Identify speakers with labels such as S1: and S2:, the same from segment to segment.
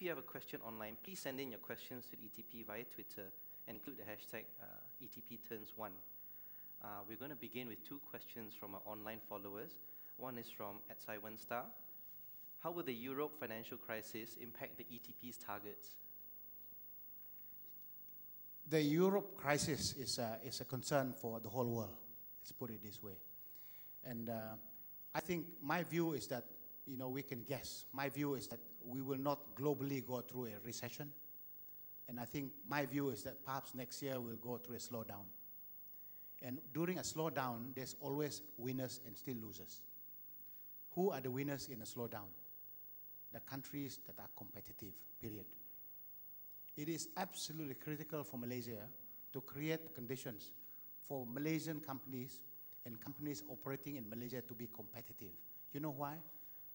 S1: you have a question online, please send in your questions to ETP via Twitter and include the hashtag ETP Turns One. We're going to begin with two questions from our online followers. One is from @Saiwan-Star. How will the Europe financial crisis impact the ETP's targets?
S2: The Europe crisis is a concern for the whole world. Let's put it this way. And I think my view is that, we can guess. My view is that we will not globally go through a recession. And I think my view is that perhaps next year we'll go through a slowdown. And during a slowdown, there's always winners and still losers. Who are the winners in a slowdown? The countries that are competitive, period. It is absolutely critical for Malaysia to create conditions for Malaysian companies and companies operating in Malaysia to be competitive. You know why?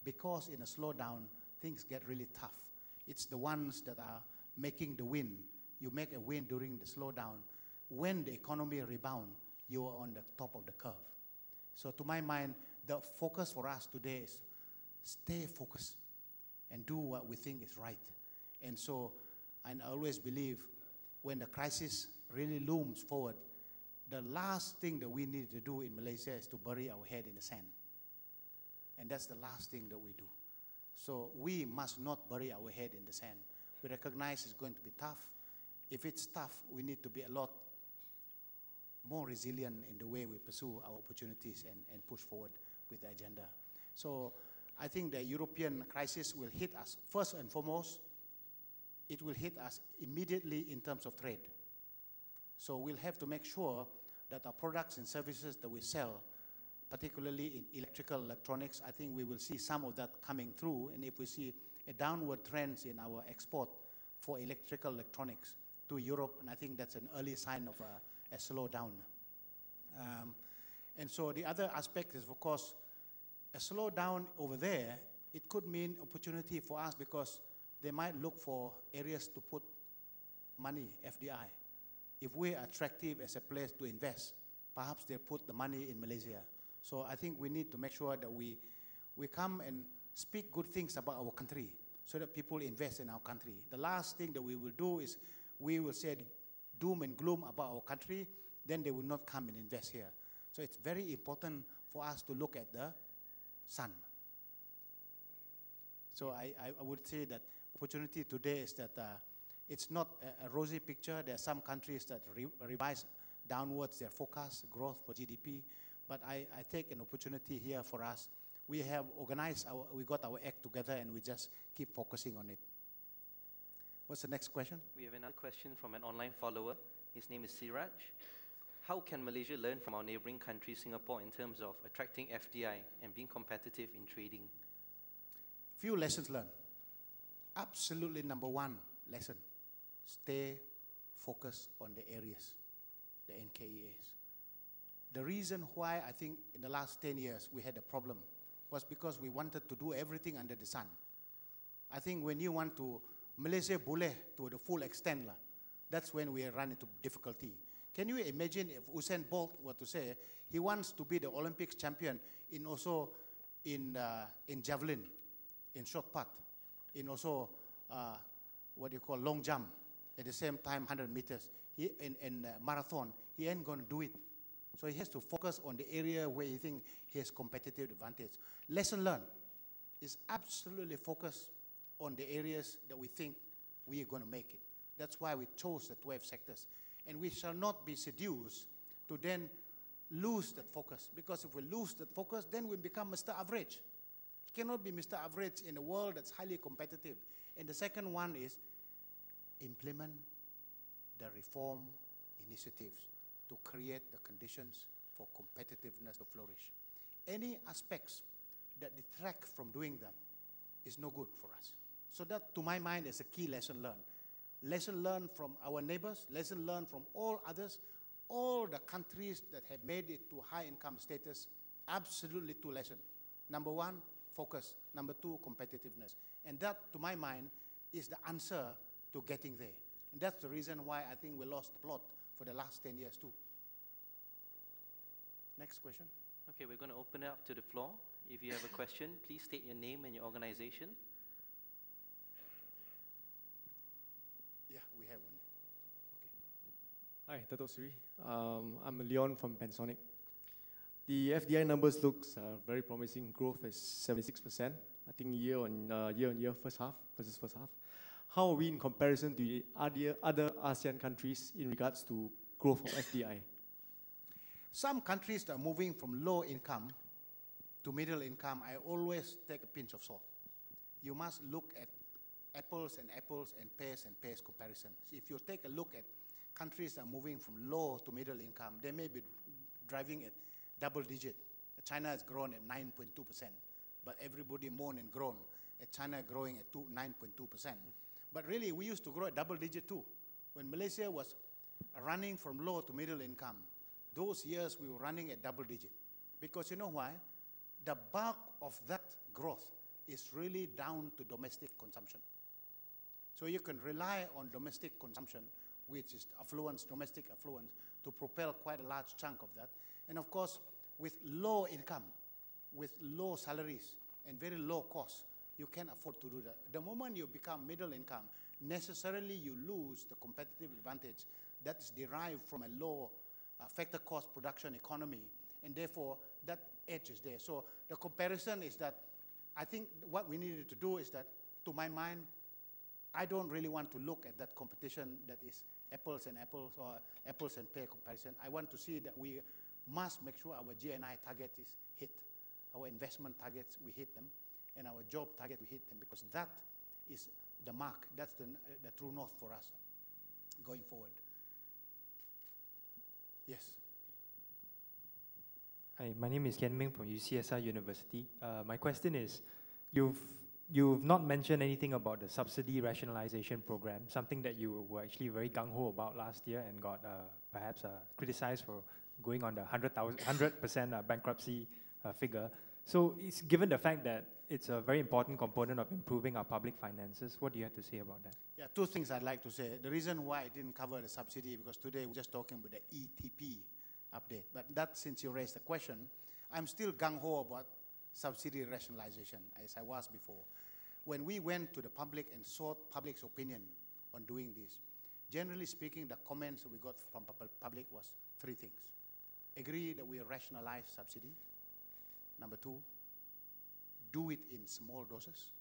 S2: Because in a slowdown, things get really tough. It's the ones that are making the win. You make a win during the slowdown. When the economy rebounds, you are on the top of the curve. So to my mind, the focus for us today is stay focused and do what we think is right. And so I always believe when the crisis really looms forward, the last thing that we need to do in Malaysia is to bury our head in the sand. And that's the last thing that we do. So we must not bury our head in the sand. We recognize it's going to be tough. If it's tough, we need to be a lot more resilient in the way we pursue our opportunities and push forward with the agenda. So I think the European crisis will hit us first and foremost. It will hit us immediately in terms of trade. So we'll have to make sure that our products and services that we sell, particularly in electronics, I think we will see some of that coming through. And if we see a downward trend in our export for electronics to Europe, and I think that's an early sign of a slowdown. And so the other aspect is, of course, a slowdown over there, it could mean opportunity for us because they might look for areas to put money, FDI. If we're attractive as a place to invest, perhaps they put the money in Malaysia. So I think we need to make sure that we come and speak good things about our country so that people invest in our country. The last thing that we will do is we will say doom and gloom about our country, then they will not come and invest here. So it's very important for us to look at the sun. So I would say that opportunity today is that it's not a rosy picture. There are some countries that revise downwards their forecast growth for GDP. But I take an opportunity here for us. We have organized, we got our act together and we just keep focusing on it. What's the next question?
S1: We have another question from an online follower. His name is Siraj. How can Malaysia learn from our neighboring country, Singapore, in terms of attracting FDI and being competitive in trading?
S2: Few lessons learned. Absolutely number one lesson, stay focused on the areas, the NKEAs. The reason why I think in the last 10 years we had a problem was because we wanted to do everything under the sun. I think when you want to Malaysia boleh to the full extent, that's when we run into difficulty. Can you imagine if Usain Bolt were to say he wants to be the Olympics champion in also in javelin, in short put, in also what you call long jump, at the same time 100 meters, in marathon, he ain't going to do it. So he has to focus on the area where he thinks he has competitive advantage. Lesson learned is absolutely focus on the areas that we think we are going to make it. That's why we chose the 12 sectors. And we shall not be seduced to then lose that focus. Because if we lose that focus, then we become Mr. Average. It cannot be Mr. Average in a world that's highly competitive. And the second one is implement the reform initiatives to create the conditions for competitiveness to flourish. Any aspects that detract from doing that is no good for us. So that, to my mind, is a key lesson learned. Lesson learned from our neighbors, lesson learned from all others, all the countries that have made it to high income status, absolutely two lessons. Number one, focus. Number two, competitiveness. And that, to my mind, is the answer to getting there. And that's the reason why I think we lost the plot for the last 10 years too. Next question.
S1: Okay, we're going to open it up to the floor. If you have a question, please state your name and your organization.
S3: Hi, Dato Sri. I'm Leon from Panasonic. The FDI numbers looks very promising. Growth is 76%. I think year on year, first half versus first half. How are we in comparison to the other ASEAN countries in regards to growth of FDI?
S2: Some countries that are moving from low income to middle income, I always take a pinch of salt. You must look at apples and pears comparisons. If you take a look at countries that are moving from low to middle income, they may be driving at double digit. China has grown at 9.2%, but everybody moan and groan at China growing at 9.2%. But really, we used to grow at double digit too. When Malaysia was running from low to middle income, those years we were running at double digit. Because you know why? The bulk of that growth is really down to domestic consumption. So you can rely on domestic consumption, which is affluence, domestic affluence, to propel quite a large chunk of that. And of course, with low income, with low salaries, and very low costs, you can afford to do that. The moment you become middle income, necessarily you lose the competitive advantage that is derived from a low factor cost production economy, and therefore that edge is there. So the comparison is that I think what we needed to do is that, to my mind, I don't really want to look at that competition that is apples and apples or apples and pear comparison. I want to see that we must make sure our GNI target is hit. Our investment targets, we hit them, and our job target, we hit them, because that is the mark. That's the true north for us going forward. Yes.
S4: Hi, my name is Ken Ming from UCSI University. My question is, you've not mentioned anything about the subsidy rationalization program, something that you were actually very gung-ho about last year and got perhaps criticized for going on the 100% bankruptcy figure. So it's given the fact that it's a very important component of improving our public finances, what do you have to say about that?
S2: Yeah, two things I'd like to say. The reason why I didn't cover the subsidy, because today we're just talking about the ETP update. But that, since you raised the question, I'm still gung-ho about subsidy rationalization, as I was before. When we went to the public and sought public's opinion on doing this, generally speaking, the comments we got from public was three things. Agree that we rationalize subsidy. Number two, do it in small doses,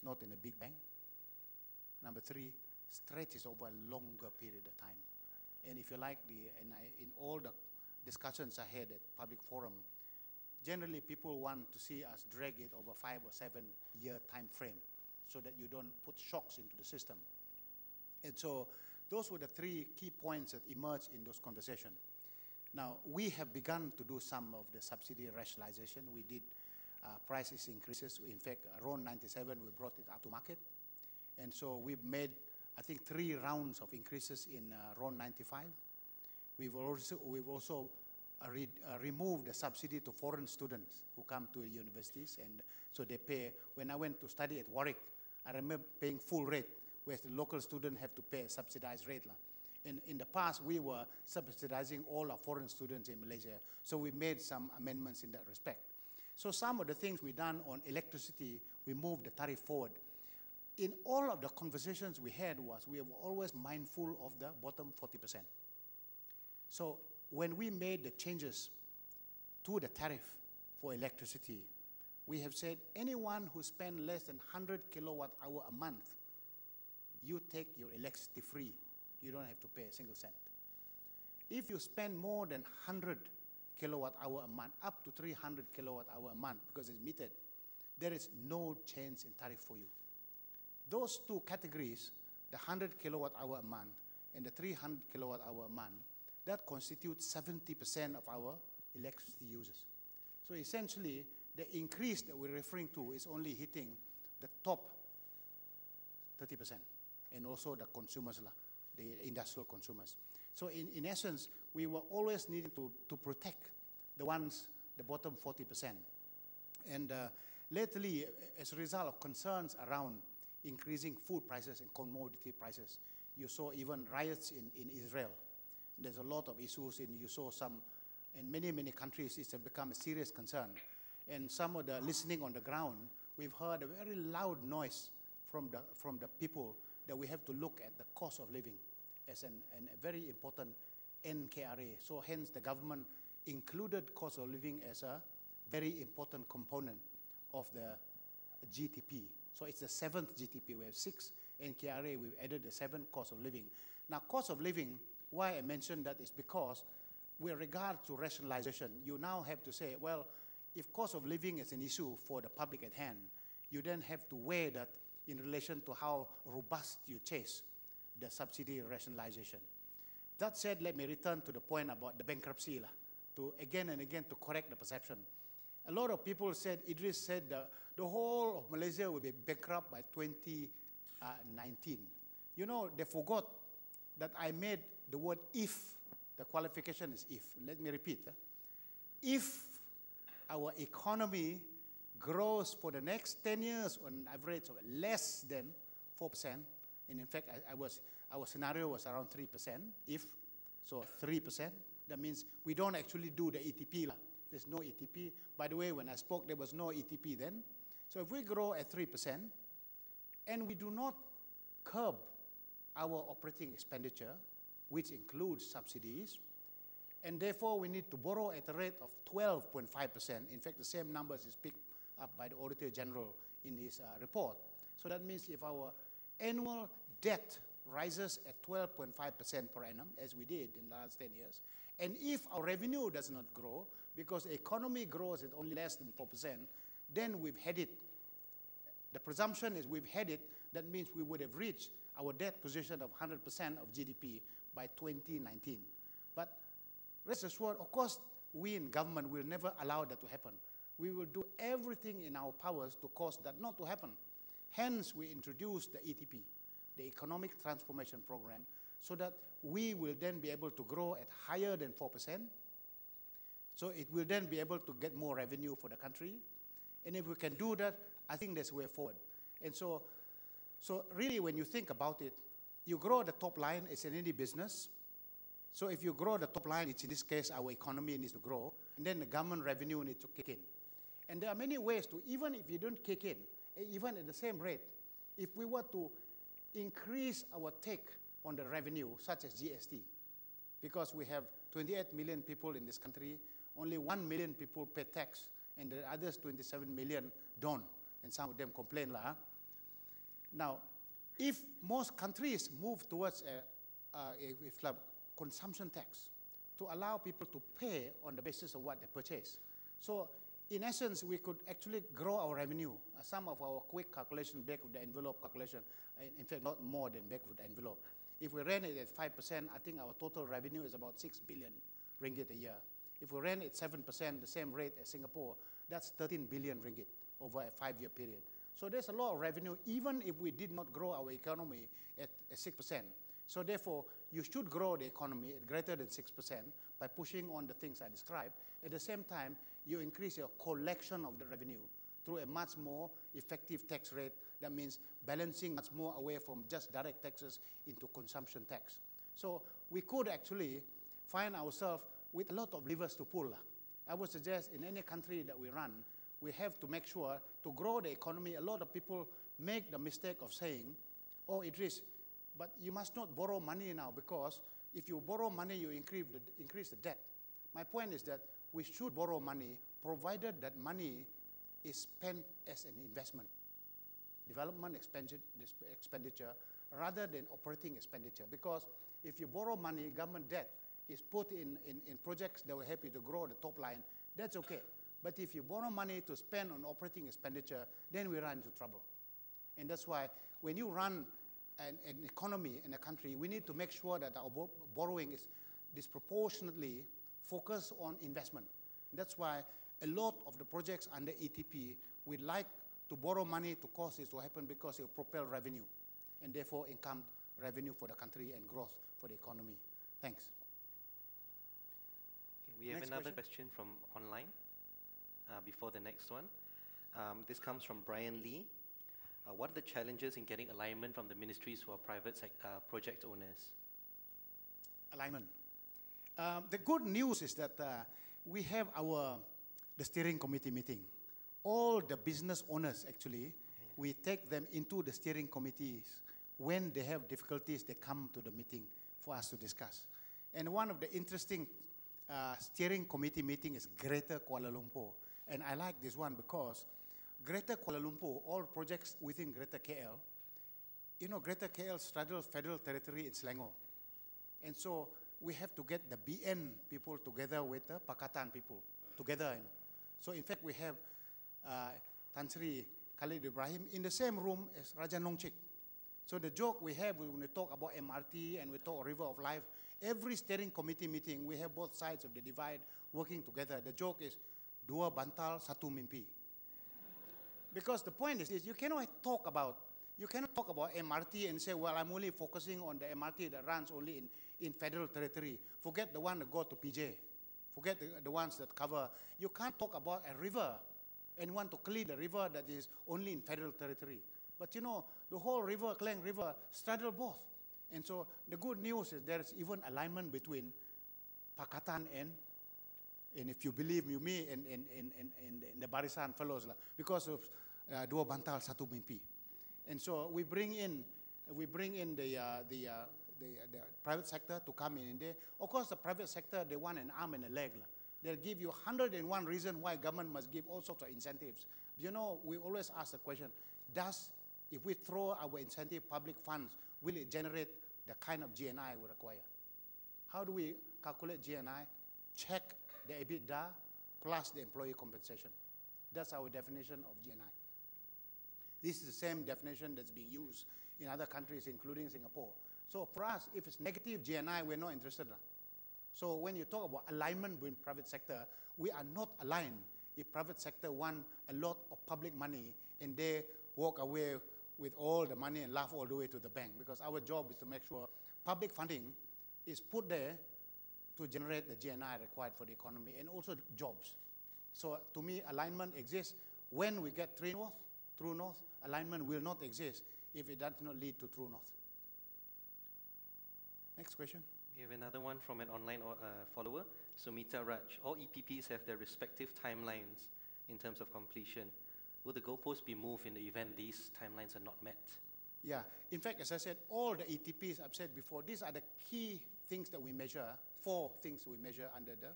S2: not in a big bang. Number three, stretch it over a longer period of time. And if you like, in all the discussions I had at public forum, generally people want to see us drag it over 5 or 7 year time frame so that you don't put shocks into the system. And so those were the three key points that emerged in those conversations. Now, we have begun to do some of the subsidy rationalization. We did prices increases. In fact, around 97, we brought it up to market. And so we've made, I think, 3 rounds of increases in around 95. We've also removed the subsidy to foreign students who come to universities, and so they pay. When I went to study at Warwick, I remember paying full rate, whereas the local student have to pay a subsidized rate. In the past, we were subsidizing all our foreign students in Malaysia, so we made some amendments in that respect. So some of the things we done on electricity, we moved the tariff forward. In all of the conversations we had was, we were always mindful of the bottom 40%. So when we made the changes to the tariff for electricity, we have said anyone who spends less than 100 kilowatt hour a month, you take your electricity free. You don't have to pay a single cent. If you spend more than 100 kilowatt hour a month, up to 300 kilowatt hour a month, because it's metered, there is no change in tariff for you. Those two categories, the 100 kilowatt hour a month and the 300 kilowatt hour a month, that constitutes 70% of our electricity users. So essentially, the increase that we're referring to is only hitting the top 30%, and also the consumers, the industrial consumers. So in essence, we were always needing to protect the ones, the bottom 40%. And lately, as a result of concerns around increasing food prices and commodity prices, you saw even riots in Israel. There's a lot of issues, and you saw some, in many, many countries, it's become a serious concern. And some of the listening on the ground, we've heard a very loud noise from the people that we have to look at the cost of living as a very important NKRA. So hence the government included cost of living as a very important component of the GTP. So it's the 7th GTP. We have 6 NKRA. We've added the 7th cost of living. Now, cost of living, why I mentioned that is because with regard to rationalization, you now have to say, well, if cost of living is an issue for the public at hand, you then have to weigh that in relation to how robust you chase the subsidy rationalization. That said, let me return to the point about the bankruptcy, to again and again to correct the perception. A lot of people said, Idris said the whole of Malaysia will be bankrupt by 2019. You know, they forgot that I made the word if. The qualification is if. Let me repeat. If our economy grows for the next 10 years on average of less than 4%, and in fact, our scenario was around 3%, if, so 3%, that means we don't actually do the ETP. There's no ETP. By the way, when I spoke, there was no ETP then. So if we grow at 3%, and we do not curb our operating expenditure, which includes subsidies, and therefore we need to borrow at a rate of 12.5%. In fact, the same numbers is picked up by the Auditor General in his report. So that means if our annual debt rises at 12.5% per annum, as we did in the last 10 years, and if our revenue does not grow, because the economy grows at only less than 4%, then we've had it. The presumption is we've had it. That means we would have reached our debt position of 100% of GDP by 2019. But rest assured, of course, we in government will never allow that to happen. We will do everything in our powers to cause that not to happen. Hence, we introduced the ETP, the Economic Transformation Program, so that we will then be able to grow at higher than 4%. So it will then be able to get more revenue for the country. And if we can do that, I think there's a way forward. And so really, when you think about it, you grow the top line as in any business. So if you grow the top line, it's in this case, our economy needs to grow, and then the government revenue needs to kick in. And there are many ways to, even if you don't kick in, even at the same rate, if we were to increase our take on the revenue, such as GST, because we have 28 million people in this country, only 1 million people pay tax, and the others 27 million don't, and some of them complain. Now, if most countries move towards a consumption tax to allow people to pay on the basis of what they purchase, so in essence, we could actually grow our revenue. Some of our quick calculation, back of the envelope calculation, in fact, not more than back of the envelope. If we ran it at 5%, I think our total revenue is about 6 billion ringgit a year. If we ran it 7%, the same rate as Singapore, that's 13 billion ringgit over a 5-year period. So there's a lot of revenue, even if we did not grow our economy at 6%. So therefore, you should grow the economy at greater than 6% by pushing on the things I described. At the same time, you increase your collection of the revenue through a much more effective tax rate. That means balancing much more away from just direct taxes into consumption tax. So we could actually find ourselves with a lot of levers to pull. I would suggest in any country that we run, we have to make sure to grow the economy. A lot of people make the mistake of saying, oh, Idris, but you must not borrow money now, because if you borrow money, you increase the debt. My point is that we should borrow money, provided that money is spent as an investment, development expenditure, rather than operating expenditure. Because if you borrow money, government debt is put in projects that will help you to grow the top line, that's okay. But if you borrow money to spend on operating expenditure, then we run into trouble. And that's why when you run an economy in a country, we need to make sure that our borrowing is disproportionately focused on investment. That's why a lot of the projects under ETP, we'd like to borrow money to cause this to happen, because it will propel revenue, and therefore income revenue for the country and growth for the economy. Thanks.
S1: Okay, we have
S2: Next
S1: another
S2: question
S1: from online before the next one. This comes from Brian Lee. What are the challenges in getting alignment from the ministries who are private project owners?
S2: Alignment. The good news is that we have the steering committee meeting. All the business owners, actually, we take them into the steering committees. When they have difficulties, they come to the meeting for us to discuss. And one of the interesting steering committee meeting is Greater Kuala Lumpur. And I like this one because Greater Kuala Lumpur, all projects within Greater KL, you know, Greater KL straddles federal territory in Selangor. And so we have to get the BN people together with the Pakatan people together. You know. So in fact, we have Tan Sri Khalid Ibrahim in the same room as Raja Nongchik. So the joke we have when we talk about MRT and we talk River of Life, every steering committee meeting, we have both sides of the divide working together. The joke is, dua bantal, satu mimpi. Because the point is you cannot talk about MRT and say, well, I'm only focusing on the MRT that runs only in federal territory. Forget the one that go to PJ. Forget the ones that cover. You can't talk about a river and want to clean the river that is only in federal territory. But you know, the whole river, Klang River, straddle both. And so the good news is there is even alignment between Pakatan and if you believe me and the Barisan fellows, because of dua bantal satu mimpi. And so we bring in the private sector to come in there. Of course, the private sector, they want an arm and a leg. They'll give you 101 reasons why government must give all sorts of incentives. You know, we always ask the question, if we throw our incentive public funds, will it generate the kind of GNI we require? How do we calculate GNI? Check the EBITDA plus the employee compensation. That's our definition of GNI. This is the same definition that's being used in other countries, including Singapore. So for us, if it's negative GNI, we're not interested. So when you talk about alignment with private sector, we are not aligned if private sector want a lot of public money and they walk away with all the money and laugh all the way to the bank. Because our job is to make sure public funding is put there to generate the GNI required for the economy and also jobs. So to me, alignment exists when we get True North. Alignment will not exist if it does not lead to True North. Next question.
S1: We have another one from an online follower, Sumita Raj. All EPPs have their respective timelines in terms of completion. Will the goalposts be moved in the event these timelines are not met?
S2: Yeah. In fact, as I said, all the ETPs I've said before, these are the key things that we measure, 4 things we measure under the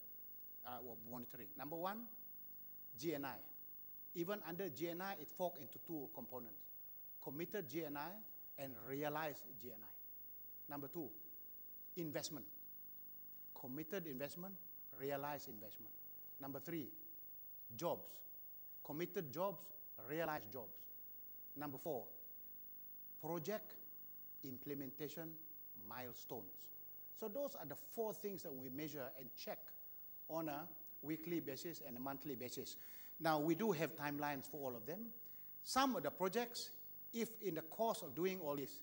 S2: monitoring. Number 1, GNI. Even under GNI, it falls into 2 components, committed GNI and realized GNI. Number 2, investment. Committed investment, realized investment. Number 3, jobs. Committed jobs, realized jobs. Number 4, project implementation milestones. So those are the 4 things that we measure and check on a weekly basis and a monthly basis. Now, we do have timelines for all of them. Some of the projects, if in the course of doing all this,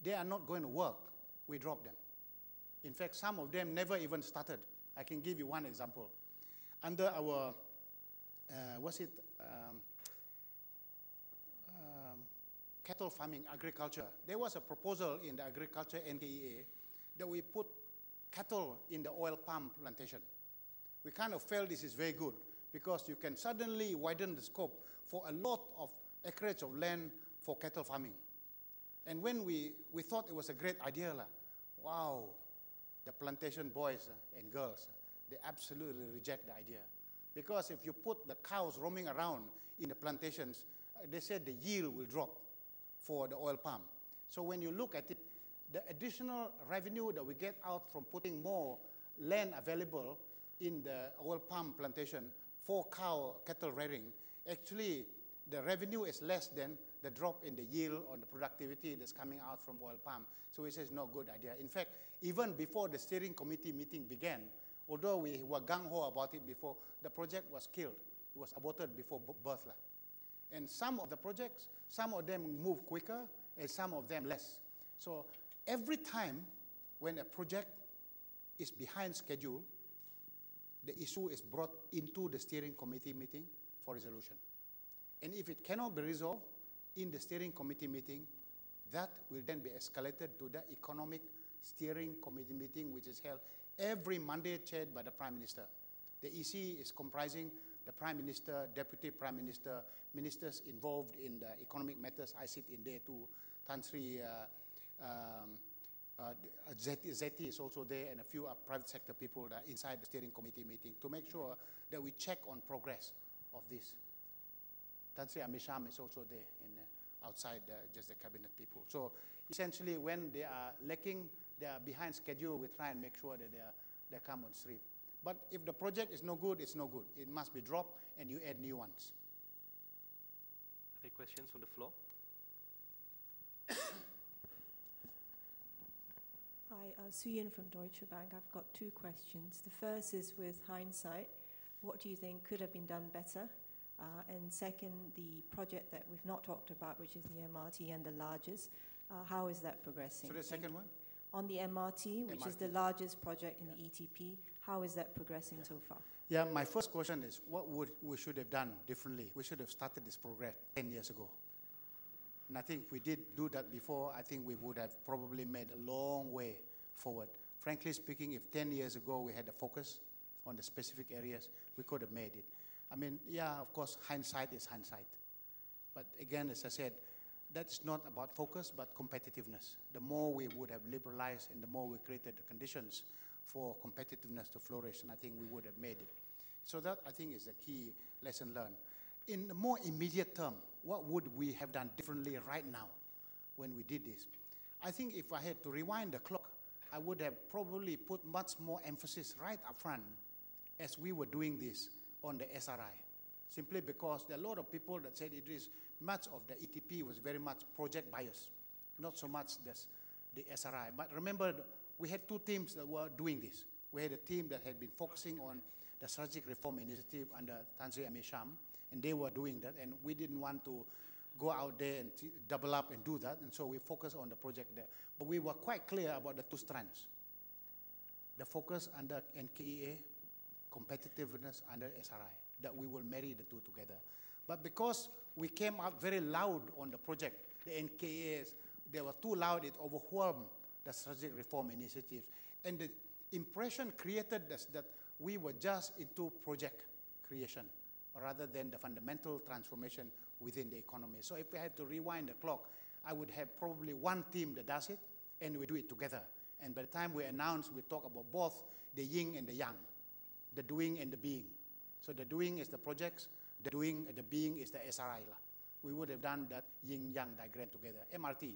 S2: they are not going to work, we drop them. In fact, some of them never even started. I can give you one example. Under our, cattle farming, agriculture, there was a proposal in the agriculture NKEA that we put cattle in the oil palm plantation. We kind of felt this is very good because you can suddenly widen the scope for a lot of acreage of land for cattle farming. And when we thought it was a great idea, wow, the plantation boys and girls, they absolutely reject the idea. Because if you put the cows roaming around in the plantations, they said the yield will drop for the oil palm. So when you look at it, the additional revenue that we get out from putting more land available in the oil palm plantation for cattle rearing, actually the revenue is less than the drop in the yield on the productivity that's coming out from oil palm. So we say it's not a good idea. In fact, even before the steering committee meeting began, although we were gung-ho about it before, the project was killed. It was aborted before birth. And some of the projects, some of them move quicker and some of them less. So every time when a project is behind schedule, the issue is brought into the steering committee meeting for resolution. And if it cannot be resolved in the steering committee meeting, that will then be escalated to the economic steering committee meeting, which is held every Monday, chaired by the Prime Minister. The EC is comprising the Prime Minister, Deputy Prime Minister, ministers involved in the economic matters. I sit in there too. Tan Sri ZT is also there, and a few private sector people that are inside the steering committee meeting to make sure that we check on progress of this. Dato Sri Amisham is also there in, outside just the cabinet people. So essentially, when they are lacking, they are behind schedule, we try and make sure that they come on stream. But if the project is no good, it's no good. It must be dropped and you add new ones.
S1: Are there questions from the floor?
S5: Hi, Suyin from Deutsche Bank. I've got two questions. The first is with hindsight, what do you think could have been done better? And second, the project that we've not talked about, which is the MRT and the largest, how is that progressing?
S2: So the second one?
S5: On the MRT, which is the largest project in the ETP, how is that progressing so far?
S2: Yeah, my first question is, what would we should have done differently? We should have started this program 10 years ago. And I think if we did do that before, I think we would have probably made a long way forward. Frankly speaking, if 10 years ago we had a focus on the specific areas, we could have made it. I mean, yeah, of course, hindsight is hindsight. But again, as I said, that's not about focus, but competitiveness. The more we would have liberalized and the more we created the conditions for competitiveness to flourish, and I think we would have made it. So that, I think, is the key lesson learned. In the more immediate term, what would we have done differently right now when we did this? I think if I had to rewind the clock, I would have probably put much more emphasis right up front as we were doing this on the SRI. Simply because there are a lot of people that said it is much of the ETP was very much project bias, not so much the SRI. But remember, we had two teams that were doing this. We had a team that had been focusing on the strategic reform initiative under Dato Sri Amisham, and they were doing that, and we didn't want to go out there and double up and do that, and so we focused on the project there. But we were quite clear about the two strands. The focus under NKEA, competitiveness under SRI, that we will marry the two together. But because we came up very loud on the project, the NKEAs, they were too loud, it overwhelmed the strategic reform initiatives. And the impression created that we were just into project creation rather than the fundamental transformation within the economy. So if we had to rewind the clock, I would have probably one team that does it, and we do it together. And by the time we announce, we talk about both the yin and the yang, the doing and the being. So the doing is the projects, the doing and the being is the SRI. We would have done that yin-yang diagram together. MRT.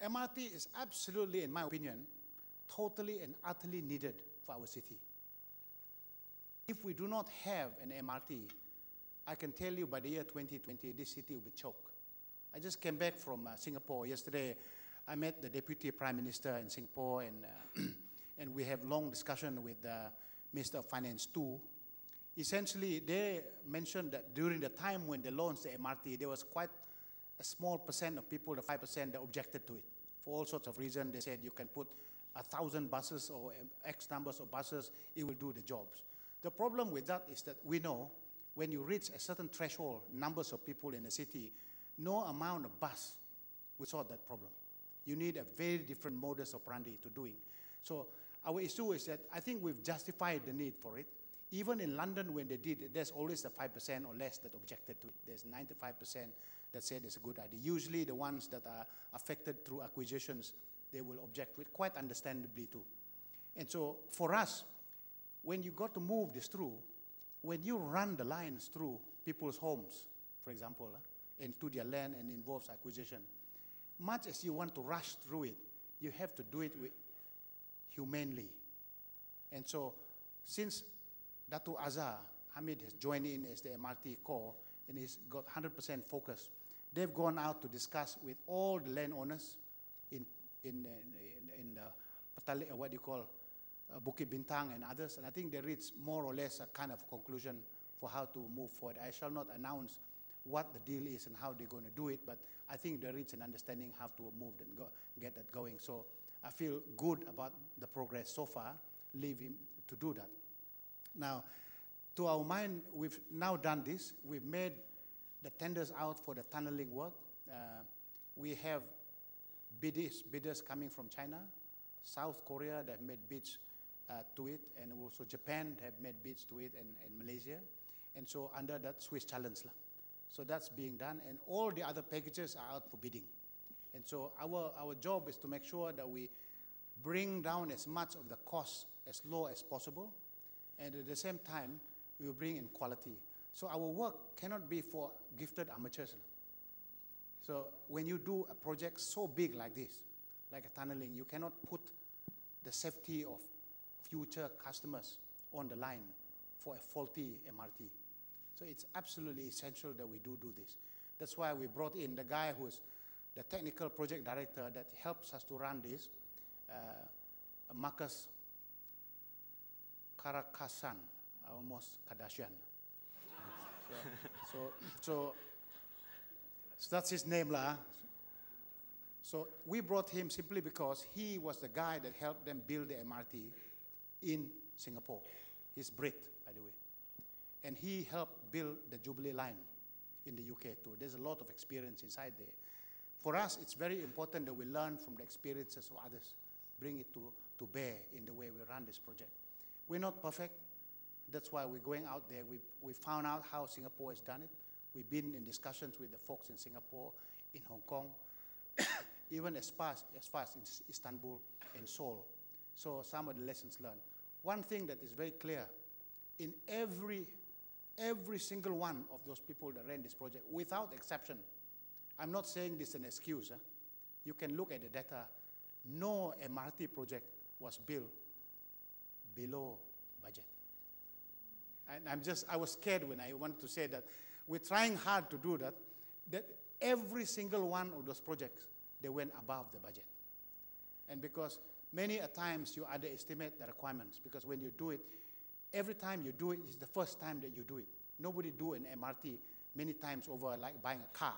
S2: MRT is absolutely, in my opinion, totally and utterly needed for our city. If we do not have an MRT, I can tell you by the year 2020, this city will be choked. I just came back from Singapore yesterday. I met the Deputy Prime Minister in Singapore, and, and we have long discussion with the Minister of Finance too. Essentially, they mentioned that during the time when they launched the MRT, there was quite a small percent of people, the 5%, that objected to it. For all sorts of reasons, they said you can put 1,000 buses or X numbers of buses, it will do the jobs. The problem with that is that we know when you reach a certain threshold, numbers of people in the city, no amount of bus will solve that problem. You need a very different modus operandi to doing. So our issue is that I think we've justified the need for it. Even in London, when they did it, there's always the 5% or less that objected to it. There's 95% that said it's a good idea. Usually the ones that are affected through acquisitions, they will object to it, quite understandably too. And so for us, when you got to move this through, when you run the lines through people's homes, for example, into their land and involves acquisition, much as you want to rush through it, you have to do it humanely. And so since Dato Azhar Hamid has joined in as the MRT core and he's got 100% focus, they've gone out to discuss with all the landowners in the what you call Bukit Bintang and others, and I think they reached more or less a kind of conclusion for how to move forward. I shall not announce what the deal is and how they're going to do it, but I think they reached an understanding how to move and get that going. So I feel good about the progress so far, leave him to do that. Now, to our mind, we've now done this. We've made the tenders out for the tunneling work. We have bidders coming from China, South Korea that made bids to it, and also Japan have made bids to it, and Malaysia. And so under that Swiss challenge. So that's being done, and all the other packages are out for bidding. And so our job is to make sure that we bring down as much of the cost as low as possible, and at the same time, we will bring in quality. So our work cannot be for gifted amateurs. So when you do a project so big like this, like a tunneling, you cannot put the safety of future customers on the line for a faulty MRT. So it's absolutely essential that we do this. That's why we brought in the guy who is the technical project director that helps us to run this, Marcus Karakasan, almost Kardashian. So that's his name lah. So we brought him simply because he was the guy that helped them build the MRT in Singapore. He's Brit, by the way. And he helped build the Jubilee line in the UK too. There's a lot of experience inside there. For us, it's very important that we learn from the experiences of others, bring it to bear in the way we run this project. We're not perfect. That's why we're going out there. We found out how Singapore has done it. We've been in discussions with the folks in Singapore, in Hong Kong, even as far as Istanbul and Seoul. So some of the lessons learned. One thing that is very clear, in every single one of those people that ran this project, without exception, I'm not saying this is an excuse. You can look at the data. No MRT project was built below budget. And I was scared when I wanted to say that. We're trying hard to do that, that every single one of those projects, they went above the budget. And because many a times you underestimate the requirements, because when you do it, every time you do it, it's the first time that you do it. Nobody do an MRT many times over like buying a car.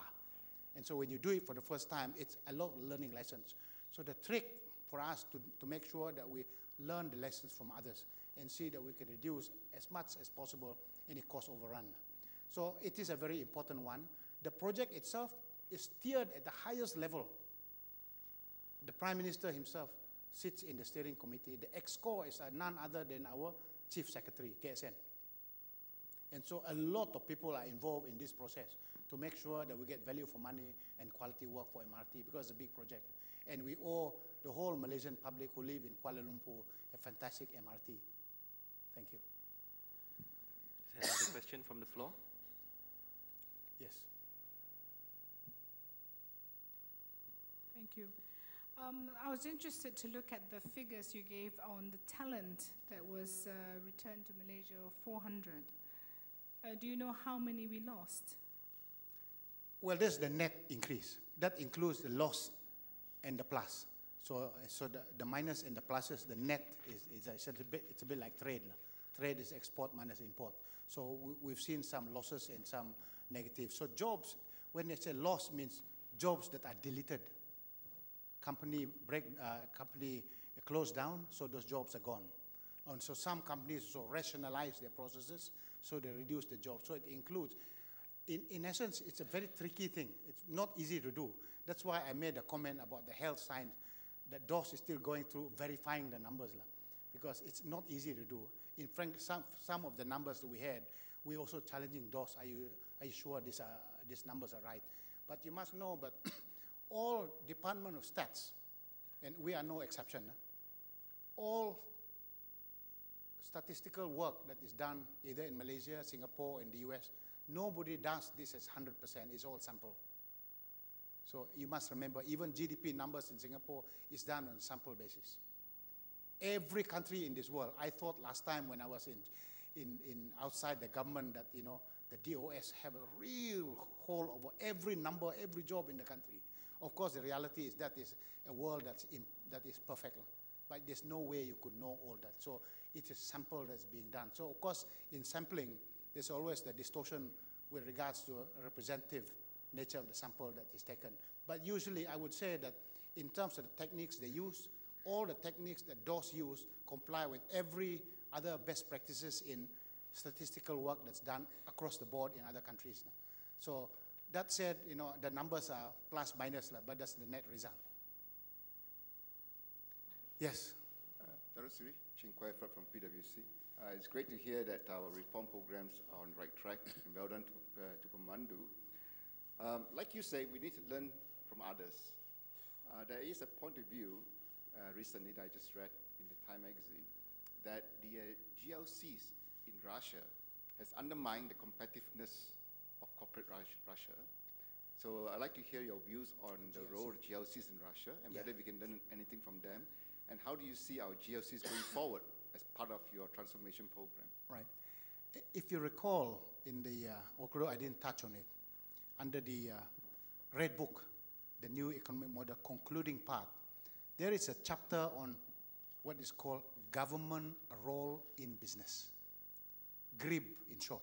S2: And so when you do it for the first time, it's a lot of learning lessons. So the trick for us to make sure that we learn the lessons from others and see that we can reduce as much as possible any cost overrun. So it is a very important one. The project itself is steered at the highest level. The Prime Minister himself sits in the steering committee. The EXCO is none other than our Chief Secretary, KSN. And so a lot of people are involved in this process to make sure that we get value for money and quality work for MRT, because it's a big project. And we owe the whole Malaysian public who live in Kuala Lumpur a fantastic MRT. Thank you.
S1: Is there another question from the floor?
S2: Yes.
S6: Thank you. I was interested to look at the figures you gave on the talent that was returned to Malaysia, 400. Do you know how many we lost?
S2: Well, there's the net increase. That includes the loss and the plus. So the minus and the pluses, the net is it's a bit like trade. Trade is export minus import. So we've seen some losses and some negatives. So jobs, when they say loss, means jobs that are deleted. Company closed down, so those jobs are gone. And so some companies also rationalize their processes, so they reduce the jobs. So it includes, in essence, it's a very tricky thing. It's not easy to do. That's why I made a comment about the health science, that DOS is still going through verifying the numbers, because it's not easy to do. In fact, some of the numbers that we had, we're also challenging DOS. Are you sure these numbers are right? But you must know, but all Department of Stats, and we are no exception, all statistical work that is done either in Malaysia, Singapore, and the US, nobody does this as 100%. It's all sample. So you must remember, even GDP numbers in Singapore is done on sample basis. Every country in this world, I thought last time when I was in outside the government that, you know, the DOS have a real hold over every number, every job in the country. Of course, the reality is that is a world that is perfect, but there's no way you could know all that. So it is sample that's being done. So of course, in sampling, there's always the distortion with regards to a representative nature of the sample that is taken. But usually, I would say that in terms of the techniques they use, all the techniques that DOS use comply with every other best practices in statistical work that's done across the board in other countries. So that said, you know, the numbers are plus minus, but that's the net result. Yes?
S7: Dato Sri, Chin Kwai Frat from PwC. It's great to hear that our reform programs are on the right track, and well done to Pemandu. Like you say, we need to learn from others. There is a point of view recently that I just read in the Time magazine that the GLCs in Russia has undermined the competitiveness of corporate Russia. So I'd like to hear your views on the role of GLCs in Russia and whether we can learn anything from them. And how do you see our GLCs going forward as part of your transformation program?
S2: Right. If you recall in the, although I didn't touch on it, under the Red Book, the new economic model concluding part, there is a chapter on what is called government role in business. GRIB in short.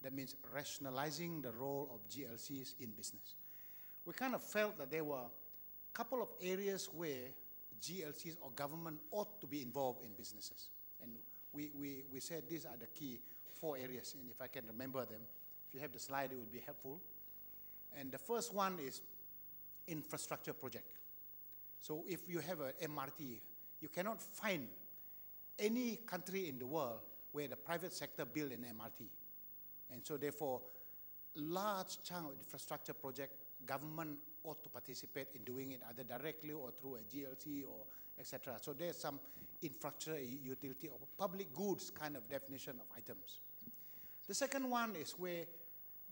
S2: That means rationalizing the role of GLCs in business. We kind of felt that there were a couple of areas where GLCs or government ought to be involved in businesses. And we said these are the key 4 areas, and if I can remember them, if you have the slide, it would be helpful. And the first one is infrastructure project. So if you have a MRT, you cannot find any country in the world where the private sector build an MRT. And so therefore, large chunk of infrastructure project, government ought to participate in doing it either directly or through a GLC or etc. So there's some infrastructure utility or public goods kind of definition of items. The second one is where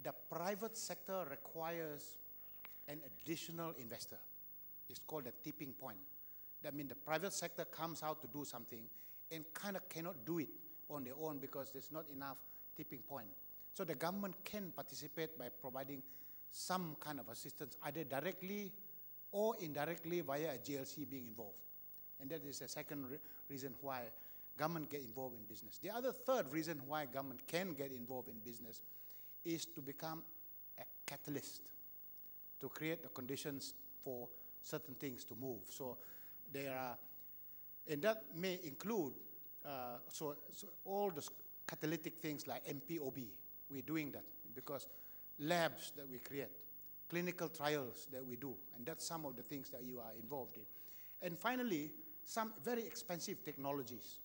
S2: the private sector requires an additional investor. It's called a tipping point. That means the private sector comes out to do something and kind of cannot do it on their own because there's not enough tipping point. So the government can participate by providing some kind of assistance, either directly or indirectly via a GLC being involved. And that is the second reason why government get involved in business. The other third reason why government can get involved in business is to become a catalyst, to create the conditions for certain things to move. So there are, and that may include, so all the catalytic things like MPOB, we're doing that because labs that we create, clinical trials that we do, and that's some of the things that you are involved in. And finally, some very expensive technologies.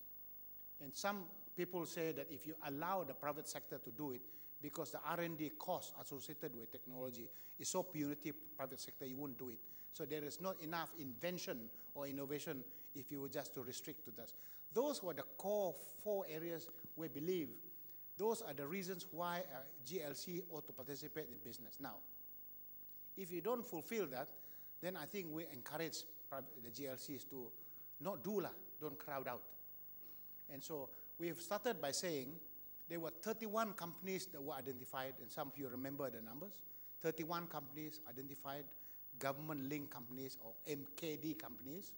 S2: And some people say that if you allow the private sector to do it, because the R&D costs associated with technology is so punitive, private sector, you won't do it. So there is not enough invention or innovation if you were just to restrict to that. Those were the core 4 areas we believe. Those are the reasons why GLC ought to participate in business. Now, if you don't fulfill that, then I think we encourage the GLCs to not do lah, don't crowd out. And so we've started by saying there were 31 companies that were identified, and some of you remember the numbers. 31 companies identified, government-linked companies or MKD companies,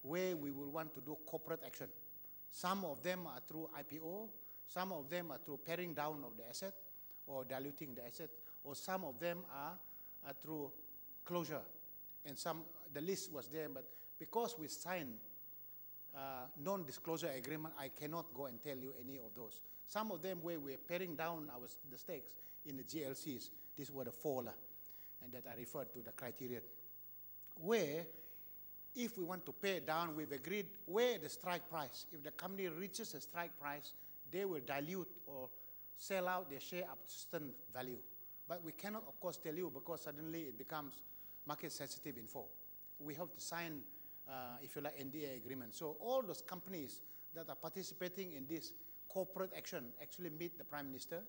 S2: where we will want to do corporate action. Some of them are through IPO, some of them are through paring down of the asset or diluting the asset, or some of them are through closure. And some, the list was there, but because we signed non-disclosure agreement, I cannot go and tell you any of those. Some of them where we're paring down the stakes in the GLCs, these were the 4, and that I referred to the criteria. Where, if we want to pay it down, we've agreed where the strike price. If the company reaches a strike price, they will dilute or sell out their share up to certain value. But we cannot, of course, tell you because suddenly it becomes market-sensitive info. We have to sign, if you like, NDA agreement. So all those companies that are participating in this corporate action actually meet the Prime Minister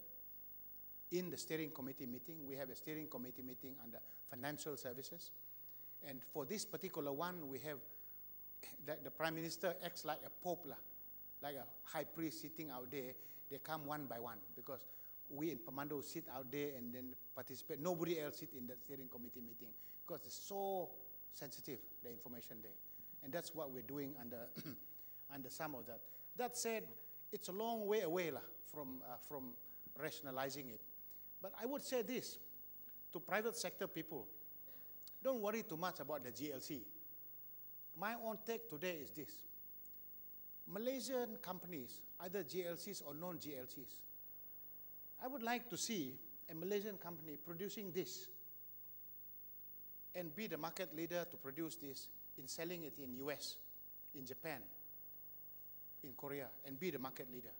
S2: in the steering committee meeting. We have a steering committee meeting under financial services. And for this particular one, we have the Prime Minister acts like a pope, like a high priest sitting out there. They come one by one because we in Pamando sit out there and then participate. Nobody else sit in the steering committee meeting because it's so sensitive, the information there. And that's what we're doing under, under some of that. That said, it's a long way away from rationalizing it. But I would say this to private sector people, don't worry too much about the GLC. My own take today is this. Malaysian companies, either GLCs or non-GLCs, I would like to see a Malaysian company producing this and be the market leader to produce this in selling it in US, in Japan, in Korea, and be the market leader.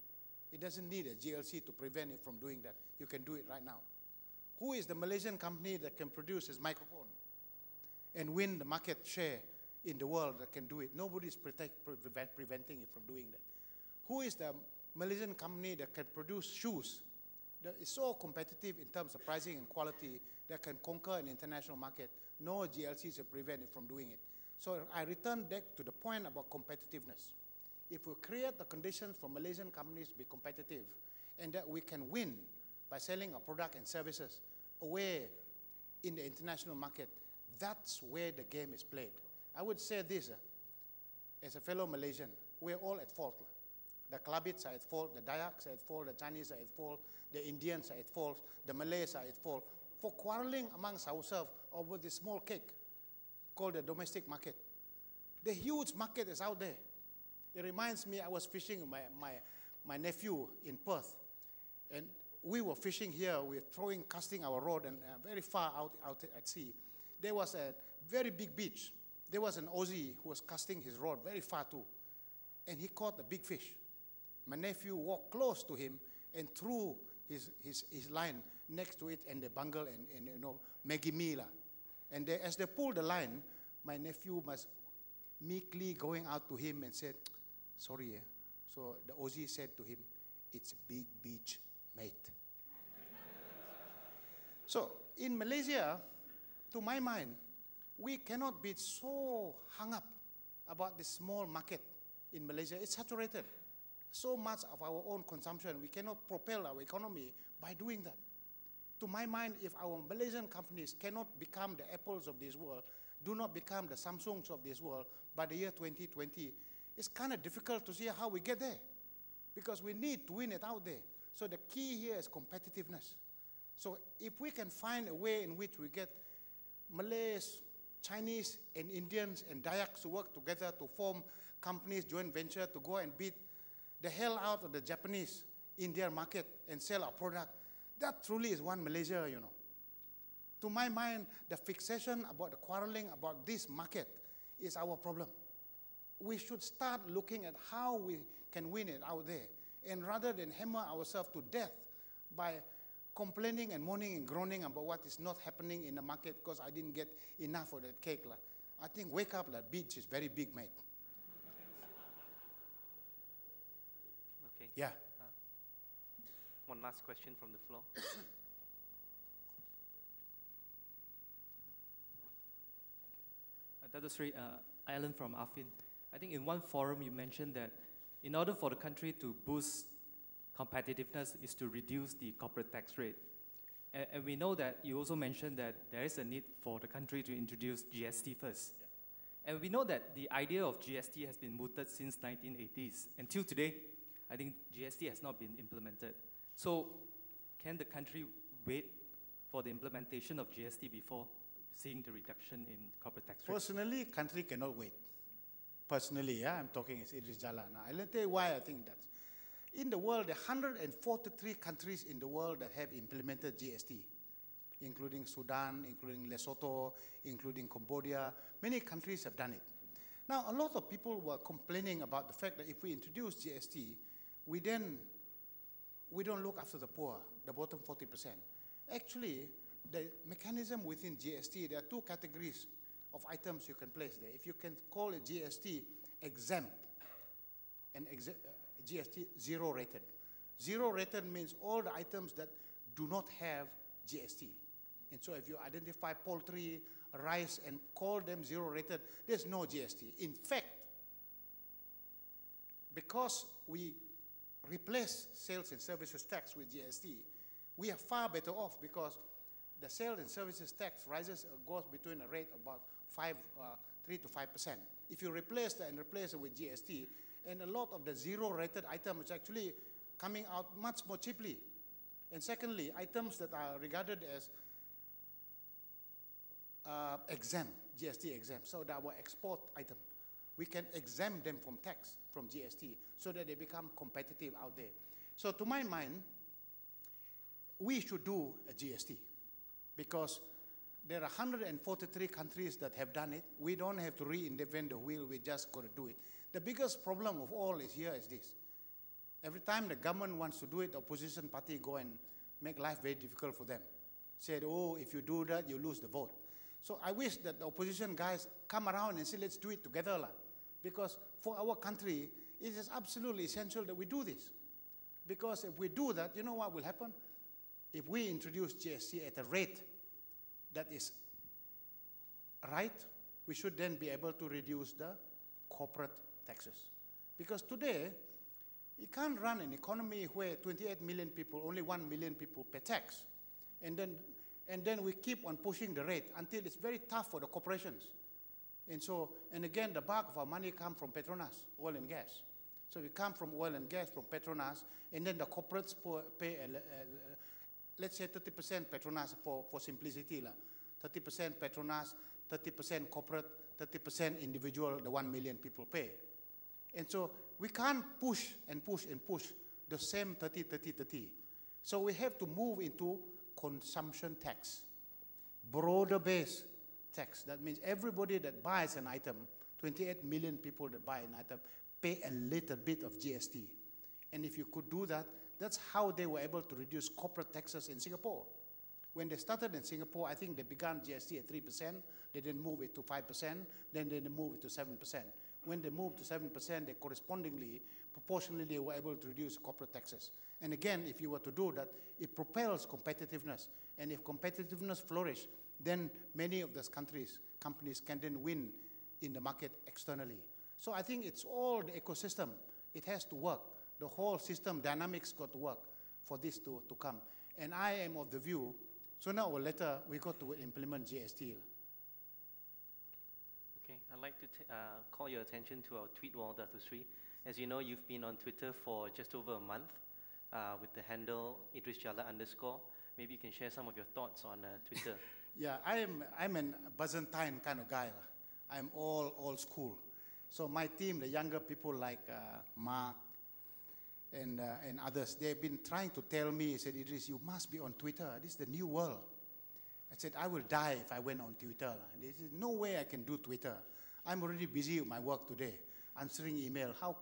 S2: It doesn't need a GLC to prevent it from doing that. You can do it right now. Who is the Malaysian company that can produce this microphone and win the market share in the world that can do it. Nobody is preventing it from doing that. Who is the Malaysian company that can produce shoes that is so competitive in terms of pricing and quality that can conquer an international market? No GLCs will prevent it from doing it. So I return back to the point about competitiveness. If we create the conditions for Malaysian companies to be competitive and that we can win by selling our product and services away in the international market, that's where the game is played. I would say this, as a fellow Malaysian, we're all at fault. The Klabits are at fault, the Dayaks are at fault, the Chinese are at fault, the Indians are at fault, the Malays are at fault for quarreling amongst ourselves over this small cake called the domestic market. The huge market is out there. It reminds me, I was fishing with my nephew in Perth, and we were fishing here, we were casting our rod and very far out at sea. There was a very big beach. There was an Aussie who was casting his rod very far too, and he caught a big fish. My nephew walked close to him and threw his line next to it, and they bungled and you know, Maggie Mila. And as they pulled the line, my nephew was meekly going out to him and said, sorry. So the Aussie said to him, it's a big beach, mate. So in Malaysia, to my mind, we cannot be so hung up about this small market in Malaysia. It's saturated. So much of our own consumption, we cannot propel our economy by doing that. To my mind, if our Malaysian companies cannot become the Apples of this world, do not become the Samsungs of this world by the year 2020, it's kind of difficult to see how we get there, because we need to win it out there. So the key here is competitiveness. So if we can find a way in which we get Malays, Chinese, and Indians and Dayaks to work together to form companies, joint venture, to go and beat the hell out of the Japanese in their market and sell our product, that truly is one Malaysia, you know. To my mind, the fixation about the quarreling about this market is our problem. We should start looking at how we can win it out there, and rather than hammer ourselves to death by complaining and moaning and groaning about what is not happening in the market because I didn't get enough of that cake. I think wake up, that beach is very big, mate.
S1: Okay.
S2: Yeah.
S1: One last question from the floor.
S8: Dato Sri, Alan from AFIN. I think in one forum you mentioned that in order for the country to boost competitiveness is to reduce the corporate tax rate. And we know that you also mentioned that there is a need for the country to introduce GST first. Yeah. And we know that the idea of GST has been mooted since 1980s. Until today, I think GST has not been implemented. So can the country wait for the implementation of GST before seeing the reduction in corporate tax rate?
S2: Personally, country cannot wait. Personally, yeah, I'm talking as Idris Jala now. I'll tell you why I think that. In the world, there are 143 countries in the world that have implemented GST, including Sudan, including Lesotho, including Cambodia. Many countries have done it. Now, a lot of people were complaining about the fact that if we introduce GST, we don't look after the poor, the bottom 40%. Actually, the mechanism within GST, there are two categories of items you can place there. If you can call it GST exempt and GST zero rated. Zero rated means all the items that do not have GST. And so if you identify poultry, rice, and call them zero rated, there's no GST. In fact, because we replace sales and services tax with GST, we are far better off because the sales and services tax goes between a rate of about 3 to 5%. If you replace that and replace it with GST, and a lot of the zero-rated items is actually coming out much more cheaply. And secondly, items that are regarded as exempt, GST exempt, so that our export item, we can exempt them from tax, from GST, so that they become competitive out there. So to my mind, we should do a GST because there are 143 countries that have done it. We don't have to reinvent the wheel, we're just going to do it. The biggest problem of all is this. Every time the government wants to do it, the opposition party go and make life very difficult for them. Said, oh, if you do that, you lose the vote. So I wish that the opposition guys come around and say, let's do it together. Because for our country, it is absolutely essential that we do this. Because if we do that, you know what will happen? If we introduce GST at a rate that is right, we should then be able to reduce the corporate taxes. Because today, you can't run an economy where 28 million people, only 1 million people pay tax. And then we keep on pushing the rate until it's very tough for the corporations. And again, the bulk of our money comes from Petronas, oil and gas. So we come from oil and gas, from Petronas, and then the corporates pay, let's say 30% Petronas for simplicity. 30% Petronas, 30% corporate, 30% individual, the 1 million people pay. And so we can't push and push and push the same 30, 30, 30. So we have to move into consumption tax, broader base tax. That means everybody that buys an item, 28 million people that buy an item, pay a little bit of GST. And if you could do that, that's how they were able to reduce corporate taxes in Singapore. When they started in Singapore, I think they began GST at 3%, they then moved it to 5%, then they moved it to 7%. When they moved to 7%, they correspondingly, proportionally, were able to reduce corporate taxes. And again, if you were to do that, it propels competitiveness. And if competitiveness flourishes, then many of those companies can then win in the market externally. So I think it's all the ecosystem. It has to work. The whole system dynamics got to work for this to come. And I am of the view, sooner or later, we got to implement GST.
S1: Okay, I'd like to call your attention to our tweet wall, Dato Sri. As you know, you've been on Twitter for just over a month with the handle Idris Jala _. Maybe you can share some of your thoughts on Twitter.
S2: Yeah, I'm an Byzantine kind of guy. I'm all old school. So my team, the younger people like Mark and others, they've been trying to tell me, said, Idris, you must be on Twitter. This is the new world. I said, I will die if I went on Twitter. There is no way I can do Twitter. I'm already busy with my work today, answering email. How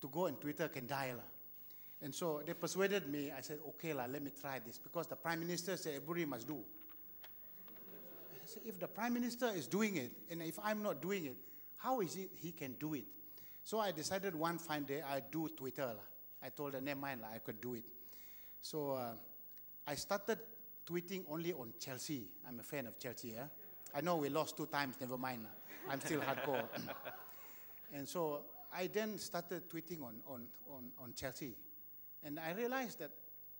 S2: to go on Twitter can die. And so they persuaded me. I said, okay, let me try this. Because the Prime Minister said, everybody must do. I said, if the Prime Minister is doing it, and if I'm not doing it, how is it he can do it? So I decided one fine day I'd do Twitter. I told her, never mind, I could do it. So I started tweeting only on Chelsea. I'm a fan of Chelsea. I know we lost 2 times, never mind. I'm still hardcore. And so I then started tweeting on Chelsea. And I realized that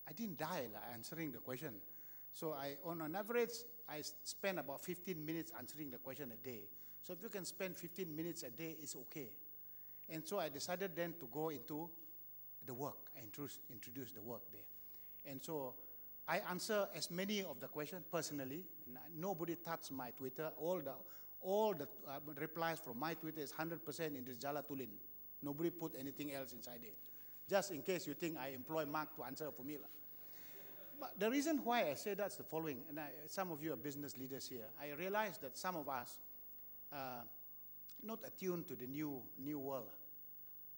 S2: I didn't die answering the question. So on an average, I spend about 15 minutes answering the question a day. So if you can spend 15 minutes a day, it's okay. And so I decided then to go into the work. I introduced the work there. And so I answer as many of the questions personally. Nobody touched my Twitter. All the replies from my Twitter is 100% Idris Jala Tulin. Nobody put anything else inside it. Just in case you think I employ Mark to answer for me. But the reason why I say that's the following, and some of you are business leaders here. I realize that some of us are not attuned to the new world.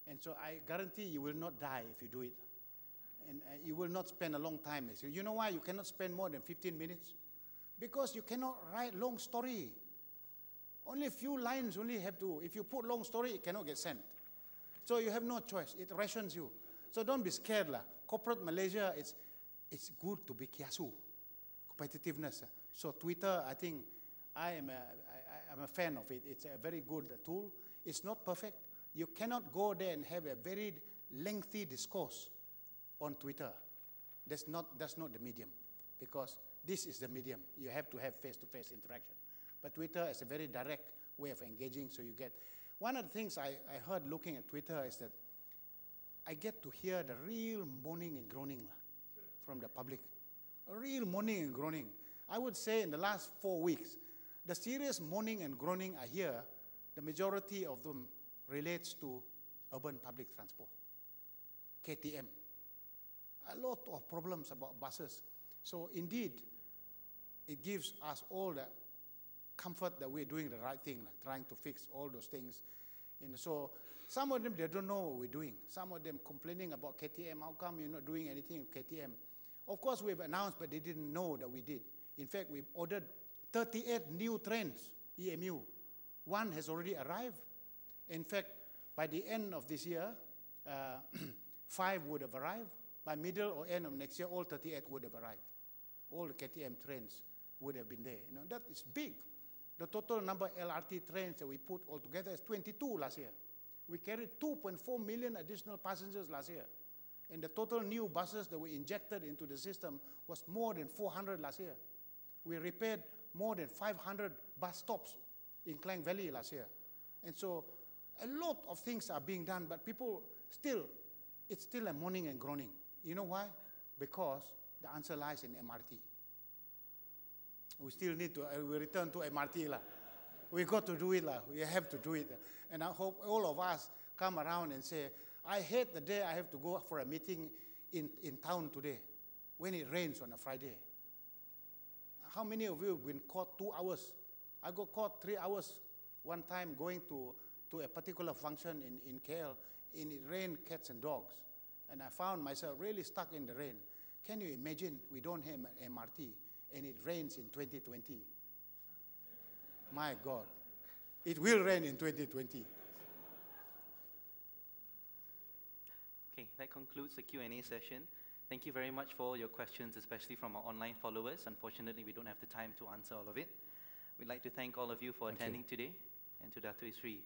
S2: And so I guarantee you will not die if you do it. And you will not spend a long time. So you know why you cannot spend more than 15 minutes? Because you cannot write long story. Only a few lines only have to. If you put long story, it cannot get sent. So you have no choice. It rations you. So don't be scared. Corporate Malaysia, it's good to be kiasu. Competitiveness. So Twitter, I think I'm a fan of it. It's a very good tool. It's not perfect. You cannot go there and have a very lengthy discourse on Twitter. That's not the medium, because this is the medium. You have to have face-to-face interaction. But Twitter is a very direct way of engaging, so you get. One of the things I heard looking at Twitter is that I get to hear the real moaning and groaning from the public. A real moaning and groaning. I would say in the last 4 weeks, the serious moaning and groaning I hear, the majority of them relates to urban public transport, KTM. A lot of problems about buses. So indeed, it gives us all the comfort that we're doing the right thing, trying to fix all those things. And so some of them, they don't know what we're doing. Some of them complaining about KTM. How come you're not doing anything with KTM? Of course, we've announced, but they didn't know that we did. In fact, we've ordered 38 new trains, EMU. One has already arrived. In fact, by the end of this year, 5 would have arrived. By middle or end of next year, all 38 would have arrived. All the KTM trains would have been there. You know, that is big. The total number of LRT trains that we put all together is 22 last year. We carried 2.4 million additional passengers last year. And the total new buses that we injected into the system was more than 400 last year. We repaired more than 500 bus stops in Klang Valley last year. And so a lot of things are being done, but people still, it's still a moaning and groaning. You know why? Because the answer lies in MRT. We still need to we return to MRT. We got to do it. We have to do it. And I hope all of us come around and say, I hate the day I have to go for a meeting in town today when it rains on a Friday. How many of you have been caught 2 hours? I got caught 3 hours one time going to a particular function in KL, and it rained cats and dogs. And I found myself really stuck in the rain. Can you imagine we don't have MRT and it rains in 2020? My God. It will rain in 2020.
S1: Okay, that concludes the Q&A session. Thank you very much for all your questions, especially from our online followers. Unfortunately, we don't have the time to answer all of it. We'd like to thank all of you for attending today, and to Dato Sri